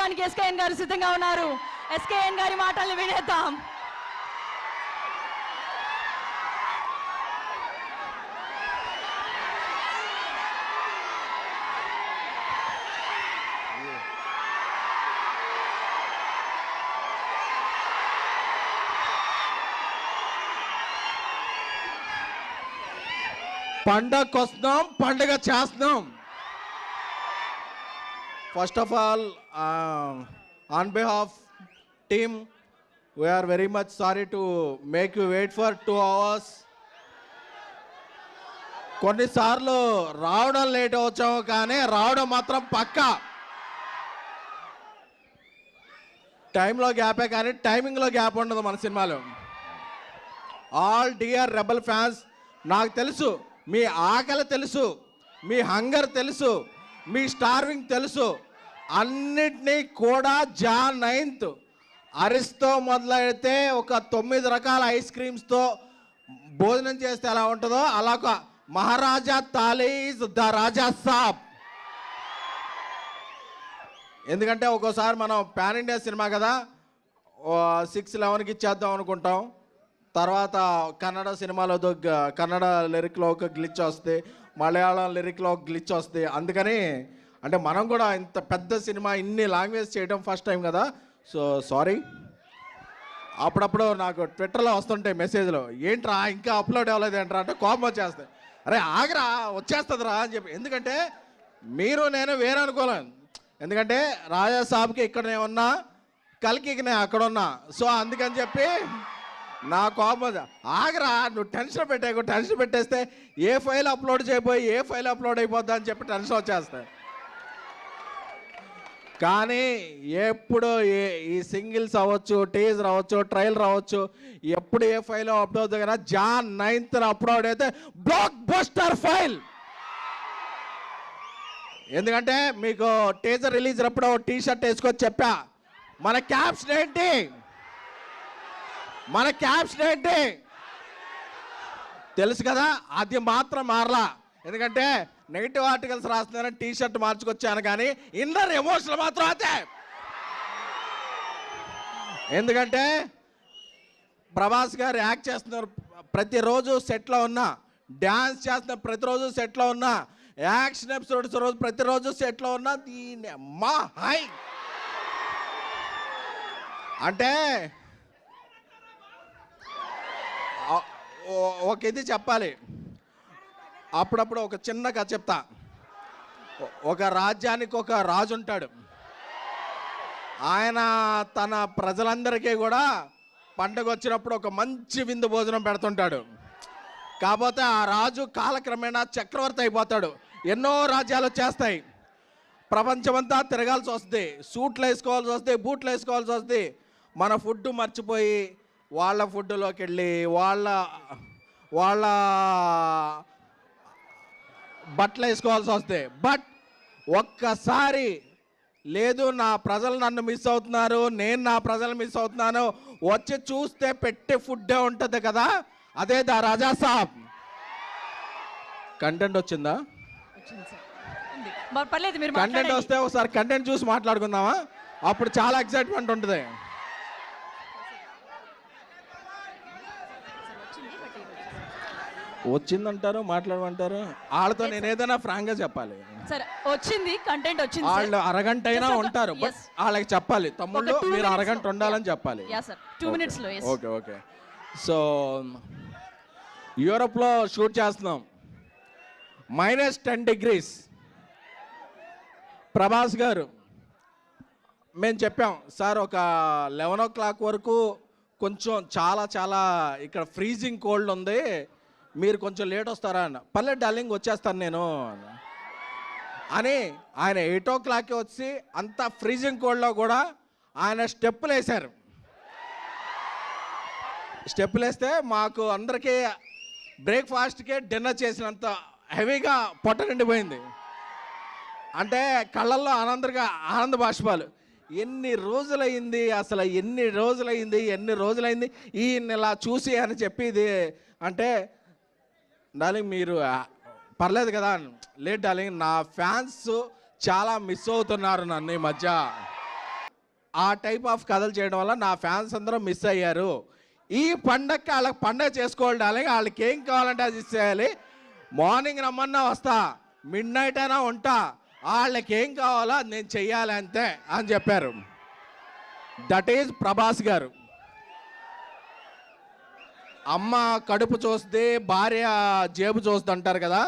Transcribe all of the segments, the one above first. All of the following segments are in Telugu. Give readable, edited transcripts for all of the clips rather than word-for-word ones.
చెప్పడానికి ఎస్కేఎన్ గారు సిద్ధంగా ఉన్నారు. ఎస్కేఎన్ గారి మాటల్ని వినేద్దాం. పండగకు వస్తున్నాం, పండుగ చేస్తున్నాం. First of all on behalf team we are very much sorry to make you wait for 2 hours. కొన్నిసార్లు రావడం లేట్ వచ్చాము, కానీ రావడం మాత్రం పక్కా. టైంలో గ్యాపే కానీ టైమింగ్లో గ్యాప్ ఉండదు మన సినిమాలో. ఆల్ డియర్ రెబల్ ఫ్యాన్స్, నాకు తెలుసు మీ ఆకలి తెలుసు, మీ హంగర్ తెలుసు, మీ స్టార్వింగ్ తెలుసు. అన్నిటినీ కూడా Jan 9th అరిస్తో మొదలైతే ఒక 9 రకాల ఐస్ క్రీమ్స్తో భోజనం చేస్తే ఎలా ఉంటుందో అలా ఒక మహారాజా తాలీజ్ ద రాజా సాబ్. ఎందుకంటే ఒక్కోసారి మనం పాన్ ఇండియా సినిమా కదా, 6-11కి ఇచ్చేద్దాం అనుకుంటాం. తర్వాత కన్నడ సినిమాలో కన్నడ లిరిక్లో ఒక గ్లిచ్ వస్తే, మలయాళం లిరిక్లో ఒక గ్లిచ్ వస్తే. అందుకని అంటే మనం కూడా ఇంత పెద్ద సినిమా ఇన్ని లాంగ్వేజ్ చేయడం ఫస్ట్ టైం కదా, సో సారీ. అప్పుడప్పుడు నాకు ట్విట్టర్లో వస్తుంటాయి మెసేజ్లో, ఏంట్రా ఇంకా అప్లోడ్ అవ్వలేదు ఏంట్రా అంటే కోపం వచ్చేస్తాయి. అరే ఆగరా, వచ్చేస్తుందిరా అని చెప్పి. ఎందుకంటే మీరు నేను వేరే అనుకోలేను. ఎందుకంటే రాజా సాబ్కి ఇక్కడ నేను ఉన్నా, కల్కికి నేను అక్కడ ఉన్నా. సో అందుకని చెప్పి నా కోపం, ఆగరా నువ్వు టెన్షన్ పెట్టేస్తే ఏ ఫైల్ అప్లోడ్ చేయబోయి ఏ ఫైల్ అప్లోడ్ అయిపోద్దా అని చెప్పి టెన్షన్ వచ్చేస్తాయి. కానీ ఎప్పుడు ఈ సింగిల్స్ అవ్వచ్చు, టీజర్ అవ్వచ్చు, ట్రైలర్ అవ్వచ్చు, ఎప్పుడు ఏ ఫైల్ అప్లోడ్ అవుతుంది కదా, Jan 9th అప్లోడ్ అయితే బ్లాక్ బస్టర్ ఫైల్. ఎందుకంటే మీకు టీజర్ రిలీజ్ అప్పుడు టీ షర్ట్ వేసుకొని చెప్పా, మన క్యాప్షన్ ఏంటి తెలుసు కదా, అది మాత్రం మారలా. ఎందుకంటే నెగిటివ్ ఆర్టికల్స్ రాస్తున్నారని టీ షర్ట్ మార్చుకొచ్చాను, కానీ ఇన్నర్ ఎమోషనల్ మాత్రం అదే. ఎందుకంటే ప్రభాస్ గారు యాక్ట్ చేస్తున్నారు ప్రతిరోజు సెట్లో ఉన్నా, డ్యాన్స్ చేస్తున్నారు ప్రతిరోజు సెట్లో ఉన్నా, యాక్షన్ ఎపిసోడ్స్ రోజు ప్రతిరోజు సెట్లో ఉన్నా. దీని అమ్మా హై అంటే ఒక ఇది చెప్పాలి. అప్పుడప్పుడు ఒక చిన్న కథ చెప్తా. ఒక రాజ్యానికి ఒక రాజు ఉంటాడు. ఆయన తన ప్రజలందరికీ కూడా పండగ వచ్చినప్పుడు ఒక మంచి విందు భోజనం పెడుతుంటాడు. కాకపోతే ఆ రాజు కాలక్రమేణా చక్రవర్తి అయిపోతాడు. ఎన్నో రాజ్యాలు వచ్చేస్తాయి, ప్రపంచమంతా తిరగాల్సి వస్తుంది, సూట్లు వేసుకోవాల్సి వస్తుంది, బూట్లు వేసుకోవాల్సి వస్తుంది. మన ఫుడ్ మర్చిపోయి వాళ్ళ ఫుడ్లోకి వెళ్ళి వాళ్ళ బట్టలు వేసుకోవాల్సి వస్తాయి. బట్ ఒక్కసారి లేదు, నా ప్రజలు నన్ను మిస్ అవుతున్నారు, నేను నా ప్రజలు మిస్ అవుతున్నాను, వచ్చి చూస్తే పెట్టే ఫుడ్డే ఉంటుంది కదా, అదే ద రాజా సాబ్. కంటెంట్ వచ్చిందా? కంటెంట్ వస్తే ఒకసారి కంటెంట్ చూసి మాట్లాడుకుందామా? అప్పుడు చాలా ఎక్సైట్మెంట్ ఉంటుంది. వచ్చిందంటారు, మాట్లాడమంటారు. వాళ్ళతో నేను ఏదైనా ఫ్రాంక్ గా చెప్పాలి. సరే వచ్చింది, కంటెంట్ వచ్చింది. వాళ్ళు అరగంట అయినా ఉంటారు, బట్ వాళ్ళకి చెప్పాలి, తమ్ముళ్ళు మీరు అరగంట ఉండాలని చెప్పాలి. 2 minutes లో. Okay okay. సో యూరోప్లో షూట్ చేస్తున్నాం, -10 degrees. ప్రభాస్ గారు మేము చెప్పాం, సార్ ఒక 11 o'clock వరకు కొంచెం చాలా ఇక్కడ ఫ్రీజింగ్ కోల్డ్ ఉంది, మీరు కొంచెం లేట్ వస్తారా అన్న. పర్లేదు డార్లింగ్ వచ్చేస్తాను నేను అని ఆయన 8 o'clock వచ్చి అంత ఫ్రీజింగ్ కోల్డ్లో కూడా ఆయన స్టెప్పులు వేశారు. స్టెప్పులు వేస్తే మాకు అందరికీ బ్రేక్ఫాస్ట్కే డిన్నర్ చేసినంత హెవీగా పొట్ట నిండిపోయింది. అంటే కళ్ళల్లో ఆనంద బాష్పాలు. ఎన్ని రోజులైంది అసలు, ఎన్ని రోజులైంది ఈయన ఇలా చూసి అని చెప్పేది. అంటే డార్లింగ్ మీరు పర్లేదు కదా, లేదు డార్లింగ్ నా ఫ్యాన్స్ చాలా మిస్ అవుతున్నారు నన్ను ఈ మధ్య. ఆ టైప్ ఆఫ్ కథలు చేయడం వల్ల నా ఫ్యాన్స్ అందరూ మిస్ అయ్యారు. ఈ పండగకి వాళ్ళకి పండగ చేసుకోవాలి డార్లింగ్, వాళ్ళకి ఏం కావాలంటే అది ఇచ్చేయాలి. మార్నింగ్ రమ్మన్నా వస్తా, మిడ్ నైట్ అయినా ఉంటా, వాళ్ళకి ఏం కావాలో అది నేను చెయ్యాలి అంతే అని చెప్పారు. దట్ ఈజ్ ప్రభాస్ గారు. అమ్మ కడుపు చూస్తే భార్య జేబు చూస్తుంది అంటారు కదా.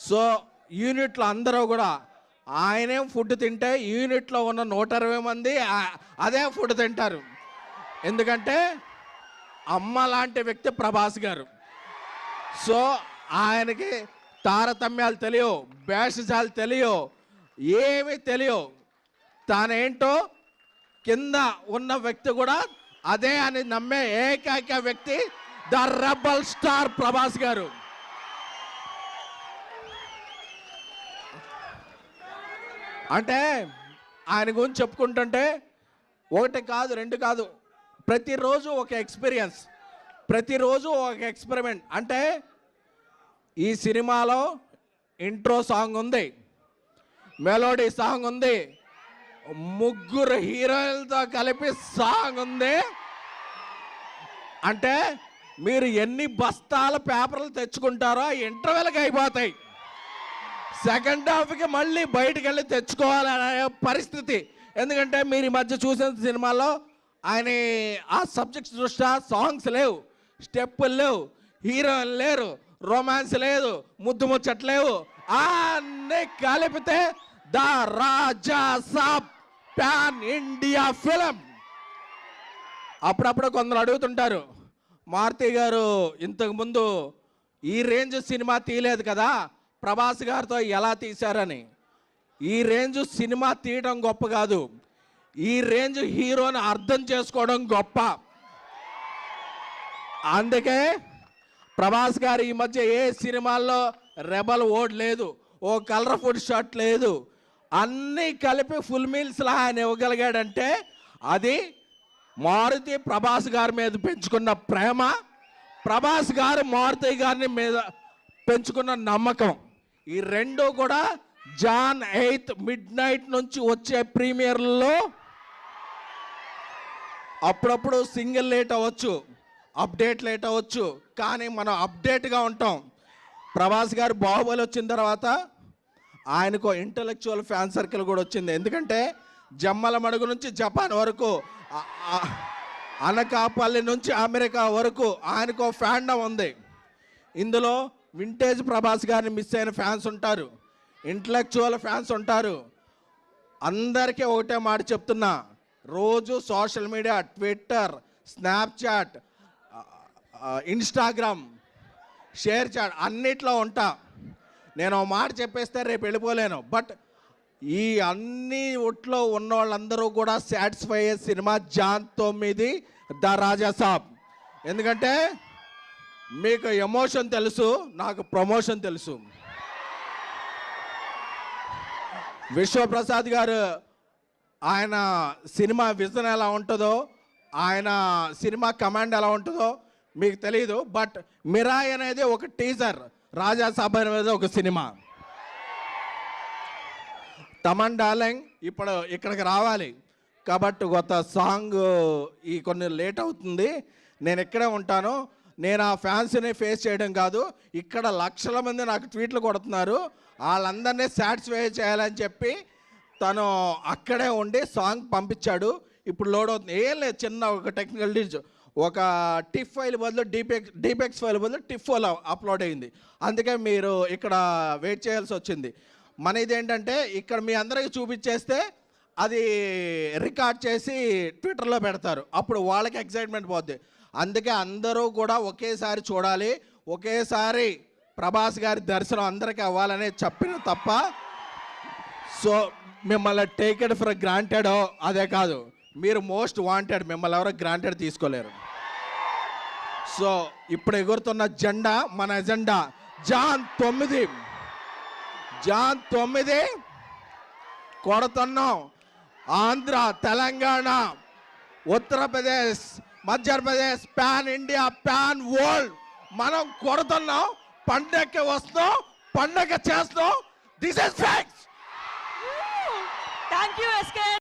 సో యూనిట్లో అందరూ కూడా ఆయనేం ఫుడ్ తింటే యూనిట్లో ఉన్న 120 మంది అదే ఫుడ్ తింటారు. ఎందుకంటే అమ్మ లాంటి వ్యక్తి ప్రభాస్ గారు. సో ఆయనకి తారతమ్యాలు తెలియవు, భేషజాలు తెలియవు, ఏమీ తెలియవు. తానేంటో కింద ఉన్న వ్యక్తి కూడా అదే అని నమ్మే ఏకైక వ్యక్తి ద రెబల్ స్టార్ ప్రభాస్ గారు. అంటే ఆయన గురించి చెప్పుకుంటుంటే ఒకటి కాదు, రెండు కాదు, ప్రతిరోజు ఒక ఎక్స్పీరియన్స్, ప్రతిరోజు ఒక ఎక్స్పెరిమెంట్. అంటే ఈ సినిమాలో ఇంట్రో సాంగ్ ఉంది, మెలోడీ సాంగ్ ఉంది, ముగ్గురు హీరోయిన్లతో కలిపి సాంగ్ ఉంది. అంటే మీరు ఎన్ని బస్తాల పేపర్లు తెచ్చుకుంటారో ఇంటర్వెల్కి అయిపోతాయి. సెకండ్ హాఫ్కి మళ్ళీ బయటికి వెళ్ళి తెచ్చుకోవాలనే పరిస్థితి. ఎందుకంటే మీరు ఈ మధ్య చూసిన సినిమాలో ఆయన ఆ సబ్జెక్ట్స్ దృష్ట్యా సాంగ్స్ లేవు, స్టెప్పులు లేవు, హీరోయిన్ లేరు, రొమాన్స్ లేదు, ముద్దు ముచ్చట్లేవు, అన్నీ కలిపితే the Raja Saab pan India film. అప్పుడప్పుడు కొందరు అడుగుతుంటారు, మారుతి గారు ఇంతకుముందు ఈ రేంజ్ సినిమా తీయలేదు కదా, ప్రభాస్ గారితో ఎలా తీశారని. ఈ రేంజ్ సినిమా తీయడం గొప్ప కాదు, ఈ రేంజ్ హీరోని అర్థం చేసుకోవడం గొప్ప. అందుకే ప్రభాస్ గారు ఈ మధ్య ఏ సినిమాల్లో రెబల్ ఓడ్ లేదు, ఓ కలర్ఫుల్ షర్ట్ లేదు, అన్నీ కలిపి ఫుల్ మీల్స్లా ఆయన ఇవ్వగలిగాడంటే అది మారుతి ప్రభాస్ గారి మీద పెంచుకున్న ప్రేమ, ప్రభాస్ గారు మారుతి గారిని మీద పెంచుకున్న నమ్మకం. ఈ రెండు కూడా జాన్ 8 మిడ్ నైట్ నుంచి వచ్చే ప్రీమియర్లో అప్పుడప్పుడు సింగిల్ లేట్ అవ్వచ్చు, అప్డేట్ లేట్ అవ్వచ్చు, కానీ మనం అప్డేట్గా ఉంటాం. ప్రభాస్ గారు బాహుబలి వచ్చిన తర్వాత ఆయనకు ఇంటలెక్చువల్ ఫ్యాన్ సర్కిల్ కూడా వచ్చింది. ఎందుకంటే జమ్మల మడుగు నుంచి జపాన్ వరకు, అనకాపల్లి నుంచి అమెరికా వరకు ఆయనకు ఫ్యాండమ్ ఉంది. ఇందులో వింటేజ్ ప్రభాస్ గారిని మిస్ అయిన ఫ్యాన్స్ ఉంటారు, ఇంటలెక్చువల్ ఫ్యాన్స్ ఉంటారు. అందరికీ ఒకటే మాట చెప్తున్నా, రోజు social media, Twitter, Snapchat, Instagram, ShareChat అన్నిట్లో ఉంటా. నేను ఒక మాట చెప్పేస్తే రేపు వెళ్ళిపోలేను. బట్ ఈ అన్ని ఒట్లో ఉన్న వాళ్ళందరూ కూడా సాటిస్ఫై అయ్యే సినిమా జాన్ 9 ద రాజా సాబ్. ఎందుకంటే మీకు ఎమోషన్ తెలుసు, నాకు ప్రమోషన్ తెలుసు. విశ్వప్రసాద్ గారు ఆయన సినిమా విజన్ ఎలా ఉంటుందో, ఆయన సినిమా కమాండ్ ఎలా ఉంటుందో మీకు తెలియదు. బట్ మిరాయ్ అనేది ఒక టీజర్, రాజా సాబ్ అనేది ఒక సినిమా. తమన్ డార్లింగ్ ఇప్పుడు ఇక్కడికి రావాలి కాబట్టి కొత్త సాంగ్ ఈ కొన్ని లేట్ అవుతుంది, నేను ఇక్కడే ఉంటాను. నేను ఆ ఫ్యాన్స్ని ఫేస్ చేయడం కాదు, ఇక్కడ లక్షల మంది నాకు ట్వీట్లు కొడుతున్నారు, వాళ్ళందరినీ సాటిస్ఫై చేయాలని చెప్పి తను అక్కడే ఉండి సాంగ్ పంపించాడు. ఇప్పుడు లోడ్ అవుతుంది. ఏం లేదు, చిన్న ఒక టెక్నికల్ డీల్స్, ఒక టిఫ్ ఫైల్ బదులు డీపెక్స్ ఫైల్ బదులు టిఫ్ ఫైల్ అప్లోడ్ అయింది. అందుకే మీరు ఇక్కడ వెయిట్ చేయాల్సి వచ్చింది. మన ఇదేంటంటే ఇక్కడ మీ అందరికీ చూపించేస్తే అది రికార్డ్ చేసి ట్విట్టర్లో పెడతారు, అప్పుడు వాళ్ళకి ఎక్సైట్మెంట్ పోద్ది. అందుకే అందరూ కూడా ఒకేసారి చూడాలి, ఒకేసారి ప్రభాస్ గారి దర్శనం అందరికీ అవ్వాలని చెప్పిన తప్ప సో మిమ్మల్ని టేక్ ఇట్ ఫర్ గ్రాంటెడ్ అదే కాదు, మీరు మోస్ట్ వాంటెడ్, మిమ్మల్ని ఎవరో గ్రాంటెడ్ తీసుకోలేరు. సో ఇప్పుడు ఎగురుతున్న జెండా మన ఎజెండా జాన్ 9 కొడుతున్నాం. Andhra, Telangana, Uttar Pradesh, Madhya Pradesh, pan India, pan world మనం కొడుతున్నాం. పండగకి వస్తాం, పండగ చేస్తాం. This is facts. Thank you SK.